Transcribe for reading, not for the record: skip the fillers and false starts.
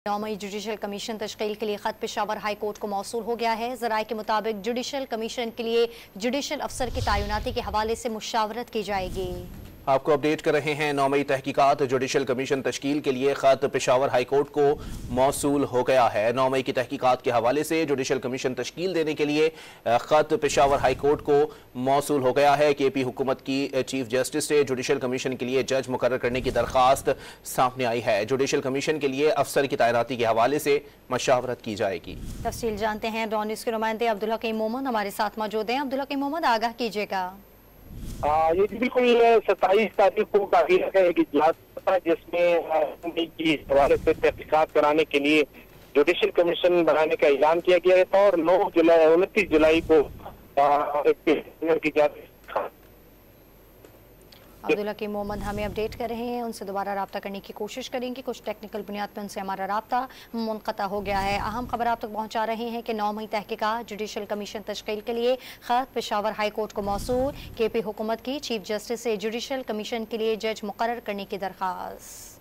9 मई judicial commission तश्कील के लिए खत पेशावर हाई कोर्ट को मौसूल हो गया है। ज़राए के मुताबिक जुडिशल कमीशन के लिए जुडिशल अफसर की तैनाती के हवाले से मुशावरत की जाएगी। आपको अपडेट कर रहे हैं। 9 मई तहकीकात जुडिशल कमीशन तश्कील के लिए खत पेशावर हाई कोर्ट को मौसूल हो गया है। 9 मई की तहकीकात के हवाले से जुडिशल कमीशन तश्कील देने के लिए खत पेशावर हाई कोर्ट को मौसूल हो गया है। KP हुकूमत की चीफ जस्टिस से जुडिशल कमीशन के लिए जज मुकर्रर करने की दरख्वास्त सामने आई है। जुडिशल कमीशन के लिए अफसर की तैनाती के हवाले से मशावरत की जाएगी। तफसील जानते हैं। डॉन न्यूज़ के नुमाइंदे अब्दुल हकीम मोहम्मद हमारे साथ मौजूद हैं। अब्दुल हकीम मोहम्मद, आगाह कीजिएगा। ये बिल्कुल 27 तारीख को काफी एक इजलास था जिसमें की हवाले से तहकीकात कराने के लिए जुडिशल कमीशन बनाने का ऐलान किया गया था और 29 जुलाई को अब्दुल हकीम मोहम्मद हमें अपडेट कर रहे हैं। उनसे दोबारा रब्ता करने की कोशिश करेंगे। कुछ टेक्निकल बुनियाद पर उनसे हमारा रब्ता मुनक़ता हो गया है। अहम खबर आप तक पहुँचा रहे हैं कि 9 मई तहकीकात जुडिशल कमीशन तश्कील के लिए खत पेशावर हाई कोर्ट को मौसूल। KP हुकूमत की चीफ जस्टिस से जुडिशल कमीशन के लिए जज मुकर्रर करने की दरख्वास्त।